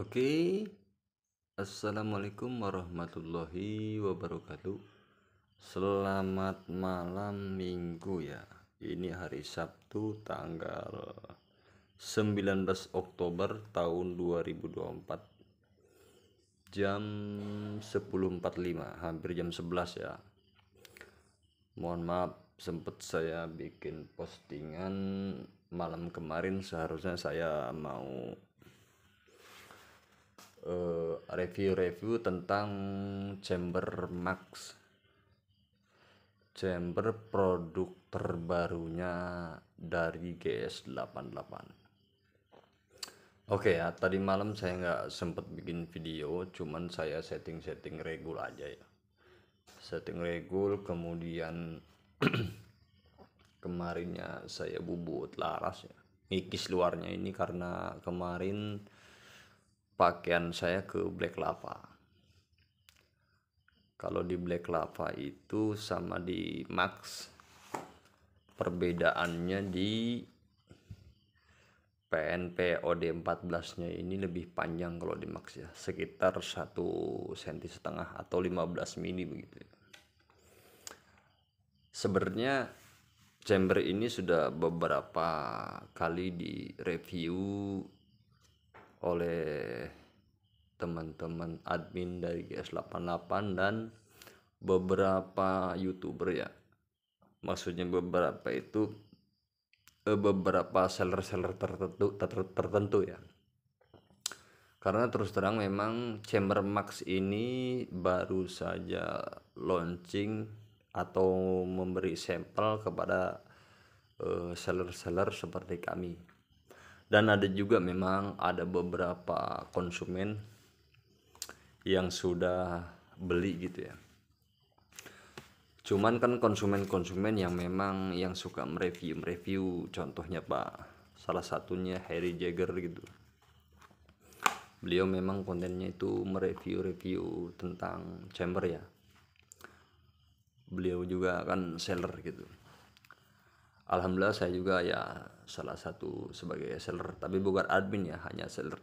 Oke, assalamualaikum warahmatullahi wabarakatuh. Selamat malam minggu ya. Ini hari Sabtu tanggal 19 Oktober tahun 2024, jam 10.45, hampir jam 11 ya. Mohon maaf, sempet saya bikin postingan malam kemarin. Seharusnya saya mau review tentang chamber max, chamber produk terbarunya dari GS88. Oke ya, tadi malam saya nggak sempet bikin video, cuman saya setting regul aja ya. Setting regul, kemudian kemarinnya saya bubut laras ya, ngikis luarnya ini karena kemarin pakaian saya ke Black Lava. Kalau di Black Lava itu sama di Max, perbedaannya di PNP OD14 nya ini lebih panjang kalau di Max ya, sekitar 1,5 cm atau 15 mili begitu. Sebenarnya chamber ini sudah beberapa kali di review oleh teman-teman admin dari GS88 dan beberapa YouTuber ya. Maksudnya beberapa itu beberapa seller-seller tertentu ya. Karena terus terang memang chamber max ini baru saja launching atau memberi sampel kepada seller-seller seperti kami. Dan ada juga memang ada beberapa konsumen yang sudah beli gitu ya. Cuman kan konsumen-konsumen yang memang yang suka mereview, contohnya Pak, salah satunya Harry Jagger gitu. Beliau memang kontennya itu mereview tentang chamber ya. Beliau juga kan seller gitu. Alhamdulillah saya juga ya salah satu sebagai seller, tapi bukan admin ya, hanya seller.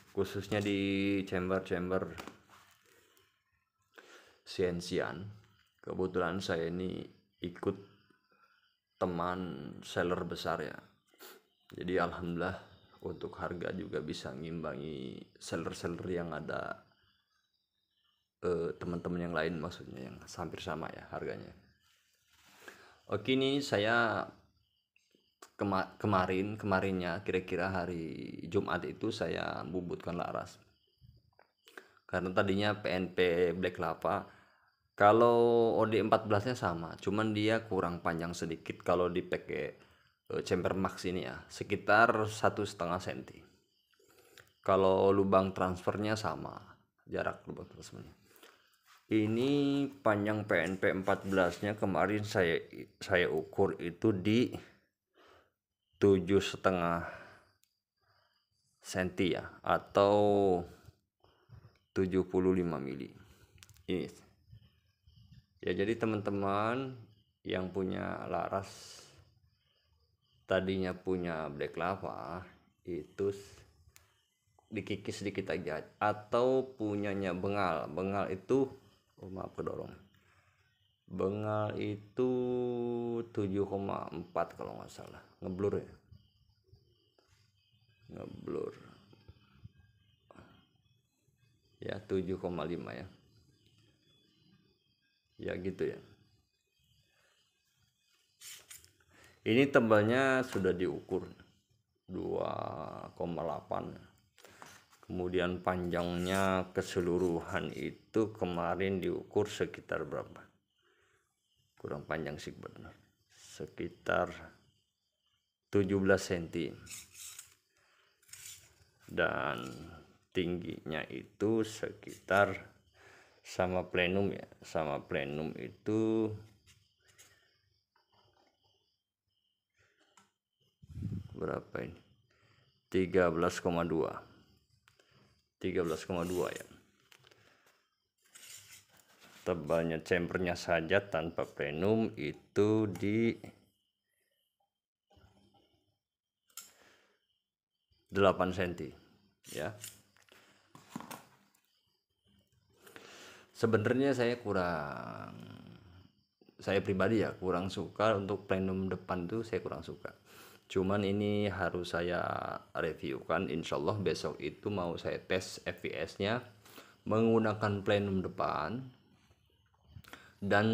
Khususnya di chamber CNC-an. Kebetulan saya ini ikut teman seller besar ya. Jadi alhamdulillah untuk harga juga bisa ngimbangi seller-seller yang ada, teman-teman yang lain, maksudnya yang hampir sama ya harganya. Oke, ini saya kemarinnya kira-kira hari Jumat itu saya bubutkan laras. Karena tadinya PNP Black Lava, kalau OD14 nya sama, cuman dia kurang panjang sedikit kalau dipakai chamber max ini ya, sekitar 1,5 cm. Kalau lubang transfernya sama, jarak lubang transfernya. Ini panjang PNP 14-nya kemarin saya ukur itu di 7,5 cm ya, atau 75 mili. Ini ya, jadi teman-teman yang punya laras, tadinya punya Black Lava, itu dikikis sedikit aja, atau punyanya bengal itu maaf kedorong, bengal itu 7,4 kalau nggak salah, ngeblur ya 7,5 ya gitu ya. Ini tebalnya sudah diukur 2,8. Kemudian panjangnya keseluruhan itu kemarin diukur sekitar berapa, kurang panjang sih benar, sekitar 17 cm. Dan tingginya itu sekitar sama plenum ya, sama plenum itu berapa ini, 13,2 ya. Tebalnya chambernya saja tanpa plenum itu di 8 cm ya. Sebenarnya saya pribadi ya kurang suka untuk plenum depan tuh, saya kurang suka. Cuman ini harus saya reviewkan, insya Allah besok itu mau saya tes fps nya menggunakan plenum depan dan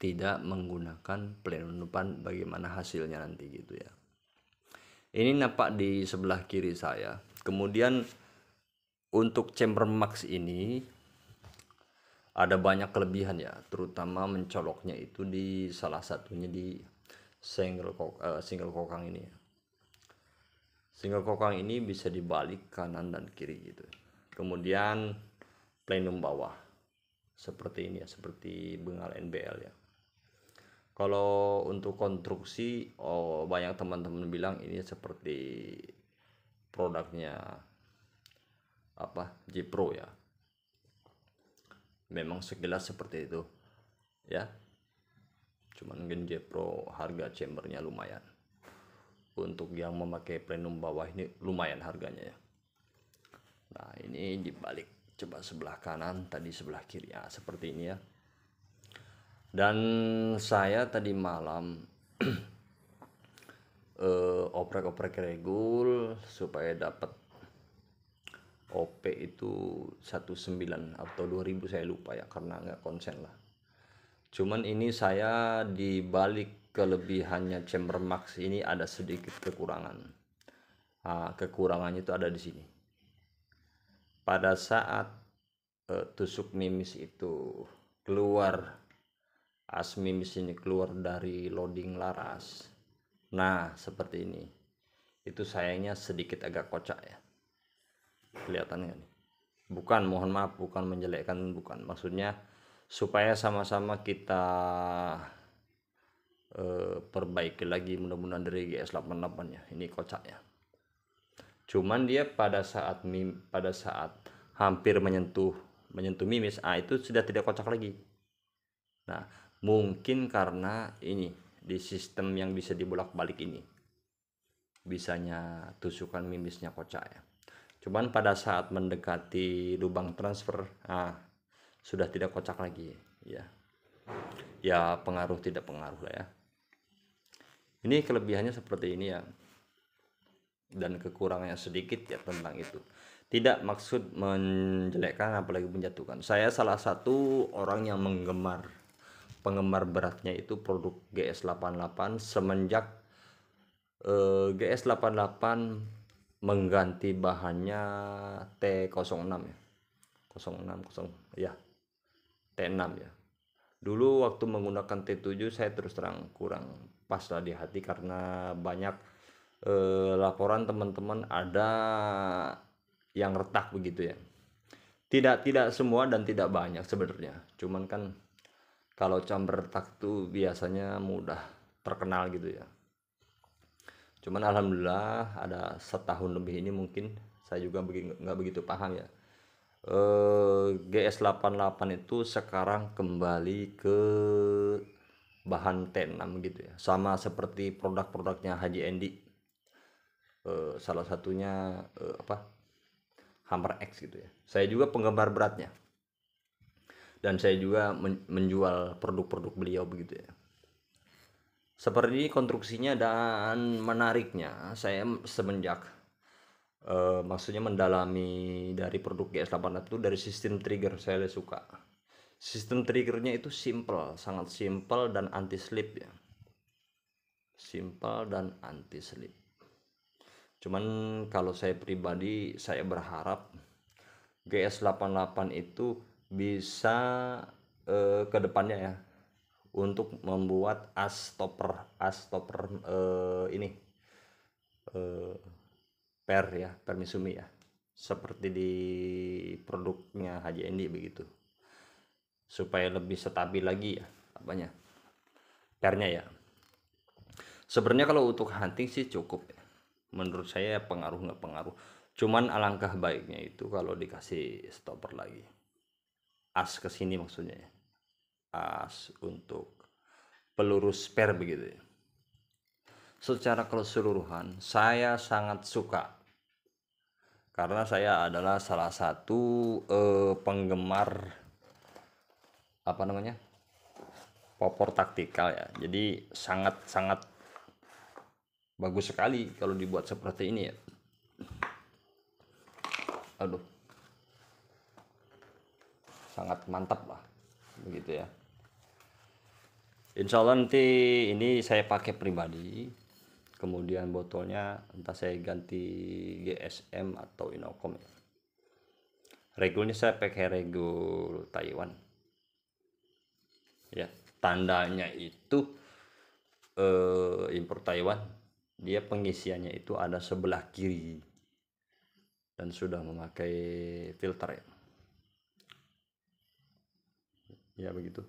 tidak menggunakan plenum depan, bagaimana hasilnya nanti gitu ya. Ini nampak di sebelah kiri saya. Kemudian untuk chamber max ini ada banyak kelebihan ya, terutama mencoloknya itu di salah satunya di single kokang ini. Single kokang ini bisa dibalik kanan dan kiri gitu. Kemudian plenum bawah seperti ini ya, seperti bengal NBL ya. Kalau untuk konstruksi, banyak teman-teman bilang ini seperti produknya J-Pro ya. Memang sekilas seperti itu ya. Cuman gen J-Pro harga chambernya lumayan. Untuk yang memakai plenum bawah ini lumayan harganya ya. Nah, ini dibalik, coba sebelah kanan, tadi sebelah kiri ya, seperti ini ya. Dan saya tadi malam oprek-oprek regul supaya dapat OP itu 19 atau 2000, saya lupa ya karena nggak konsen lah. Cuman ini saya dibalik kelebihannya chamber max ini ada sedikit kekurangan. Nah, kekurangannya itu ada di sini. Pada saat tusuk mimis itu keluar, as mimis ini keluar dari loading laras, nah seperti ini, itu sayangnya sedikit agak kocak ya, kelihatannya nih. Bukan, mohon maaf, bukan menjelekkan, bukan, maksudnya supaya sama-sama kita perbaiki lagi, mudah-mudahan dari GS88 ya, ini kocak ya. Cuman dia pada saat hampir menyentuh mimis, itu sudah tidak kocak lagi. Nah, mungkin karena ini di sistem yang bisa dibolak-balik ini, bisanya tusukan mimisnya kocak ya. Cuman pada saat mendekati lubang transfer, sudah tidak kocak lagi ya. Ya pengaruh tidak pengaruh lah ya. Ini kelebihannya seperti ini ya, dan kekurangannya sedikit ya tentang itu. Tidak maksud menjelekkan apalagi menjatuhkan. Saya salah satu orang yang penggemar beratnya itu produk GS88 semenjak GS88 mengganti bahannya T06 ya. 06 ya. T6 ya. Dulu waktu menggunakan T7 saya terus terang kurang pas lah di hati karena banyak laporan teman-teman ada yang retak begitu ya. Tidak semua dan tidak banyak sebenarnya. Cuman kan kalau chamber retak tuh biasanya mudah terkenal gitu ya. Cuman alhamdulillah ada setahun lebih ini mungkin saya juga nggak begitu paham ya. GS88 itu sekarang kembali ke bahan T6 gitu ya, sama seperti produk-produknya Haji Endi, salah satunya Hammer X gitu ya. Saya juga penggemar beratnya dan saya juga menjual produk-produk beliau begitu ya. Seperti konstruksinya dan menariknya, saya semenjak maksudnya mendalami dari produk GS88 itu dari sistem trigger saya suka. Sistem triggernya itu simple, sangat simple dan anti slip ya. Simple dan anti slip. Cuman kalau saya pribadi, saya berharap GS88 itu bisa ke depannya ya untuk membuat as stopper ini per Misumi ya, seperti di produknya Haji Endi begitu, supaya lebih stabil lagi ya pernya ya. Sebenarnya kalau untuk hunting sih cukup ya, menurut saya pengaruh nggak pengaruh. Cuman alangkah baiknya itu kalau dikasih stopper lagi, as kesini maksudnya ya, as untuk peluru spare begitu ya. Secara keseluruhan saya sangat suka karena saya adalah salah satu penggemar apa namanya, popor taktikal ya. Jadi sangat bagus sekali kalau dibuat seperti ini ya. Aduh, sangat mantap lah begitu ya. Insya Allah nanti ini saya pakai pribadi, kemudian botolnya entah saya ganti GSM atau Inocom ya. Regulnya saya pakai regul Taiwan ya. Tandanya itu impor Taiwan, dia pengisiannya itu ada sebelah kiri dan sudah memakai filter ya begitu.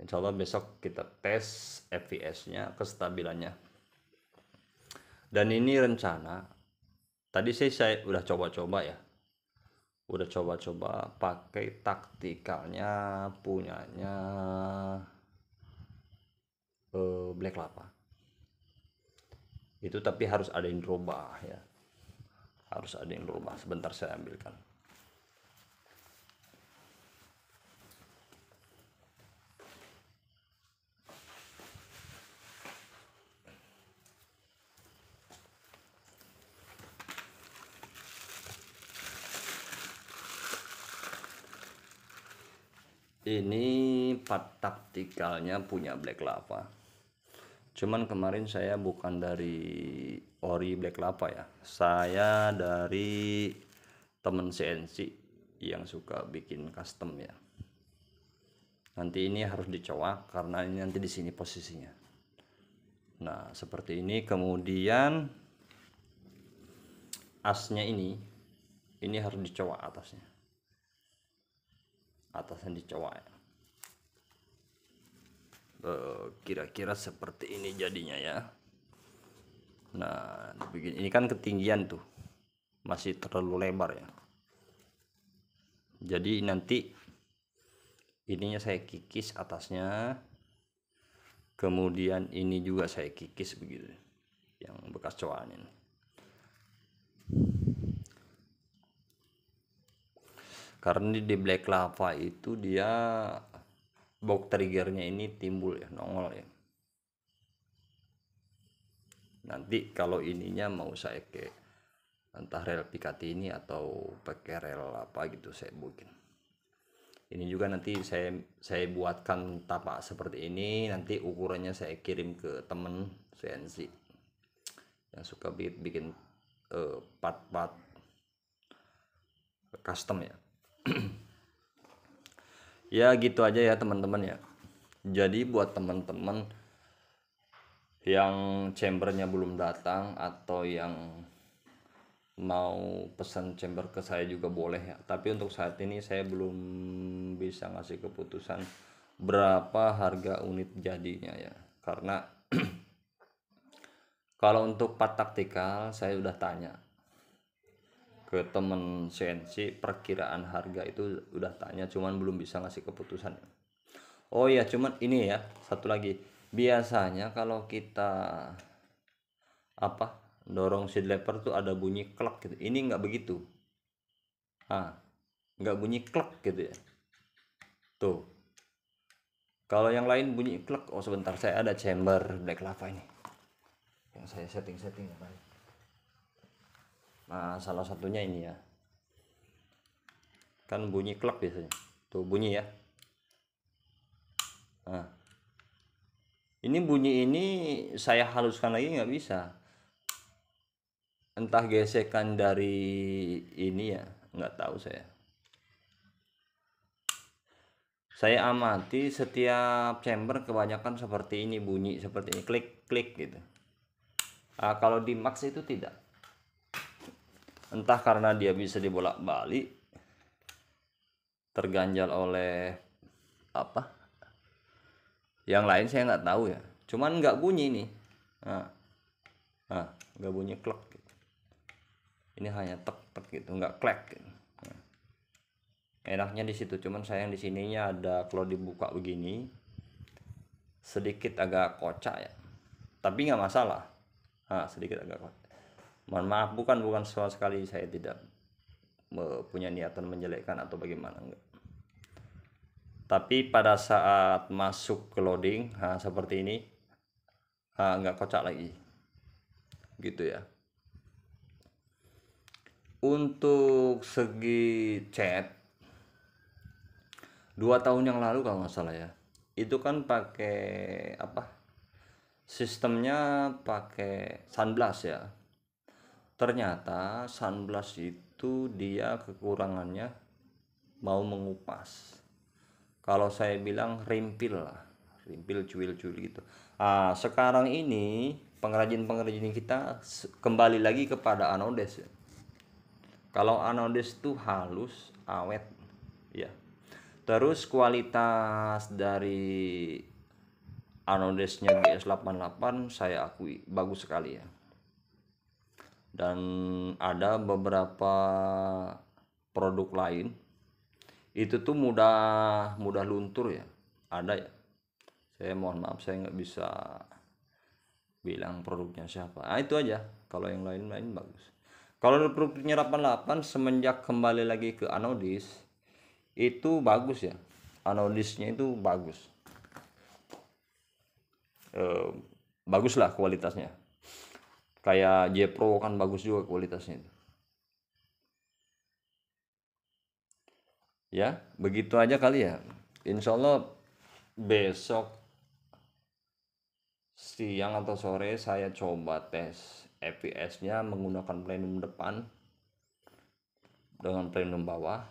Insya Allah besok kita tes fps nya, kestabilannya. Dan ini rencana tadi saya udah coba-coba ya, udah coba-coba pakai taktikalnya punyanya Black Lapa itu, tapi harus ada yang dirubah ya, harus ada yang dirubah. Sebentar saya ambilkan. Ini part taktikalnya punya Black Lapa, cuman kemarin saya bukan dari ori Black Lapa ya, saya dari temen CNC yang suka bikin custom ya. Nanti ini harus dicoak karena ini nanti di sini posisinya. Nah seperti ini. Kemudian asnya ini harus dicoak atasnya dicoak ya. Kira-kira seperti ini jadinya ya. Nah begini, ini kan ketinggian tuh masih terlalu lebar ya, jadi nanti ininya saya kikis atasnya, kemudian ini juga saya kikis begitu yang bekas coakannya. Karena di Black Lapa itu dia box triggernya ini timbul ya, nongol ya. Nanti kalau ininya mau saya ke entah rel Picatinny ini atau pakai rel apa gitu saya bikin. Ini juga nanti saya buatkan tapak seperti ini, nanti ukurannya saya kirim ke temen CNC yang suka bikin part-part custom ya. Ya gitu aja ya teman-teman ya. Jadi buat teman-teman yang chambernya belum datang atau yang mau pesan chamber ke saya juga boleh ya, tapi untuk saat ini saya belum bisa ngasih keputusan berapa harga unit jadinya ya, karena kalau untuk part taktikal saya udah tanya ke temen CNC, perkiraan harga itu udah tanya, cuman belum bisa ngasih keputusan. Oh iya, cuman ini ya satu lagi, biasanya kalau kita dorong seat lever tuh ada bunyi klek gitu, ini nggak begitu. Nggak bunyi klek gitu ya tuh. Kalau yang lain bunyi klek. Oh sebentar, saya ada chamber Black Lapa ini yang saya setting ya. Nah salah satunya ini ya, kan bunyi klek biasanya tuh bunyi ya. Nah ini bunyi ini saya haluskan lagi nggak bisa, entah gesekan dari ini ya, nggak tahu. Saya amati setiap chamber kebanyakan seperti ini, bunyi seperti ini, klik klik gitu. Kalau di Max itu tidak, entah karena dia bisa dibolak-balik, terganjal oleh apa yang lain saya nggak tahu ya, cuman nggak bunyi nih. Nggak bunyi klek gitu. Ini hanya tek tek gitu, nggak klek gitu. Enaknya di situ, cuman sayang di sininya ada, kalau dibuka begini sedikit agak kocak ya, tapi nggak masalah. Sedikit agak kocak, Mohon maaf, bukan sama sekali saya tidak punya niatan menjelekkan atau bagaimana, enggak. Tapi pada saat masuk ke loading, seperti ini, nggak kocak lagi, gitu ya. Untuk segi chat, 2 tahun yang lalu kalau nggak salah ya, itu kan pakai apa? Sistemnya pakai Sunblast ya. Ternyata Sunblast itu dia kekurangannya mau mengupas. Kalau saya bilang rimpil lah, rimpil cuil-cuil gitu. Sekarang ini pengrajin-pengrajin kita kembali lagi kepada anodes ya. Kalau anodes itu halus, awet ya. Terus kualitas dari anodesnya GS88 saya akui bagus sekali ya. Dan ada beberapa produk lain itu tuh mudah luntur ya, ada ya. Saya mohon maaf, saya nggak bisa bilang produknya siapa. Itu aja. Kalau yang lain bagus. Kalau produknya 88 semenjak kembali lagi ke anodis itu bagus ya. Anodisnya itu bagus. Bagus lah kualitasnya. Kayak J Pro kan bagus juga kualitasnya itu. Ya, begitu aja kali ya. Insya Allah besok siang atau sore saya coba tes FPS-nya menggunakan plenum depan dengan plenum bawah,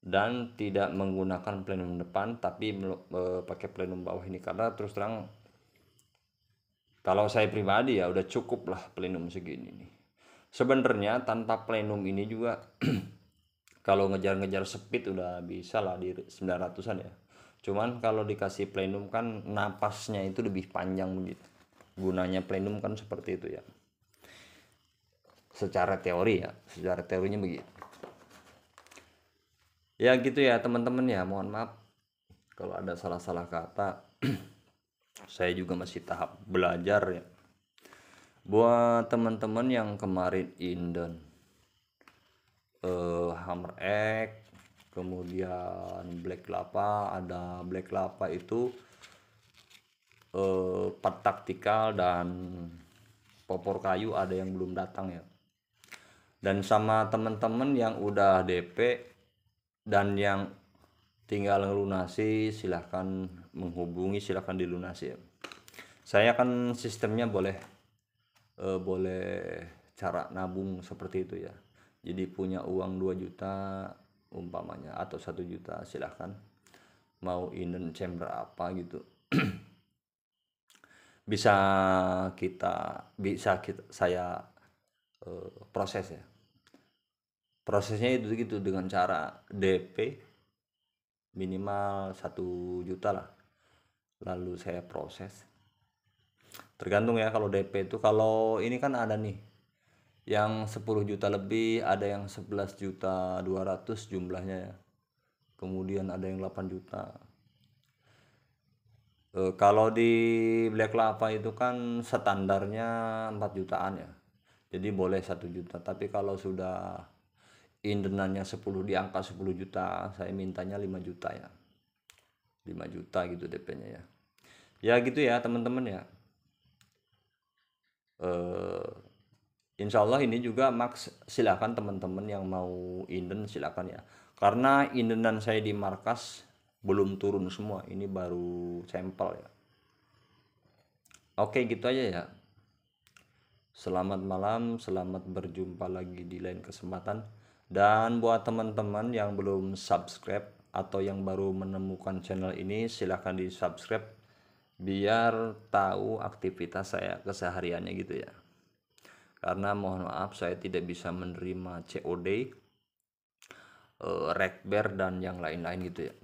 dan tidak menggunakan plenum depan tapi pakai plenum bawah ini, karena terus terang kalau saya pribadi ya udah cukup lah plenum segini nih. Sebenarnya tanpa plenum ini juga kalau ngejar-ngejar speed udah bisa lah di 900-an ya. Cuman kalau dikasih plenum kan napasnya itu lebih panjang begitu. Gunanya plenum kan seperti itu ya. Secara teori ya, secara teorinya begitu. Ya gitu ya teman-teman ya, mohon maaf kalau ada salah-salah kata. Saya juga masih tahap belajar ya. Buat teman-teman yang kemarin inden Hammer X, kemudian Black Lava, ada Black Lava itu part taktikal dan popor kayu ada yang belum datang ya. Dan sama teman-teman yang udah DP dan yang tinggal ngelunasi, silahkan menghubungi, silahkan dilunasi ya. Saya kan sistemnya boleh cara nabung seperti itu ya. Jadi punya uang 2 juta umpamanya atau 1 juta, silahkan mau inden chamber apa gitu. bisa saya proses ya. Prosesnya itu gitu dengan cara DP minimal 1 juta lah, lalu saya proses. Tergantung ya, kalau DP itu, kalau ini kan ada nih yang 10 juta lebih, ada yang 11 juta 200 jumlahnya ya, kemudian ada yang 8 juta. Kalau di Black Lava itu kan standarnya 4 jutaan ya, jadi boleh 1 juta. Tapi kalau sudah indenannya 10 di angka 10 juta, saya mintanya 5 juta ya, 5 juta gitu DP nya ya. Ya gitu ya teman-teman ya. Insya Allah ini juga Max, silakan teman-teman yang mau inden silakan ya, karena indenan saya di markas belum turun semua, ini baru sampel ya. Oke gitu aja ya. Selamat malam, selamat berjumpa lagi di lain kesempatan. Dan buat teman-teman yang belum subscribe atau yang baru menemukan channel ini, silahkan di subscribe biar tahu aktivitas saya kesehariannya gitu ya. Karena mohon maaf saya tidak bisa menerima COD, rekber dan yang lain-lain gitu ya.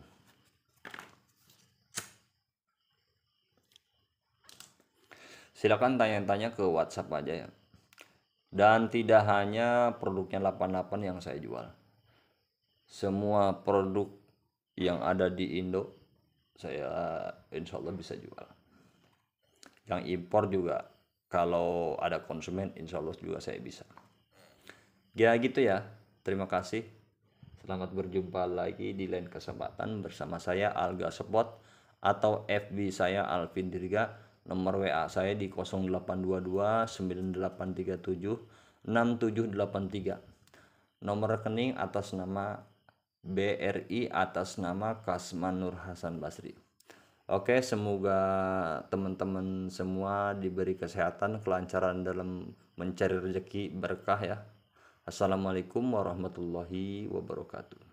Silakan tanya-tanya ke WhatsApp aja ya. Dan tidak hanya produknya 88 yang saya jual, semua produk yang ada di Indo saya insya Allah bisa jual. Yang impor juga Kalau ada konsumen, insya Allah juga saya bisa. Ya gitu ya. Terima kasih. Selamat berjumpa lagi di lain kesempatan bersama saya Alga Spot atau FB saya Alvin Dirga. Nomor WA saya di 0822 9837 6783. Nomor rekening atas nama BRI atas nama Kasman Nur Hasan Basri. Oke, semoga teman-teman semua diberi kesehatan, kelancaran dalam mencari rezeki, berkah ya. Assalamualaikum warahmatullahi wabarakatuh.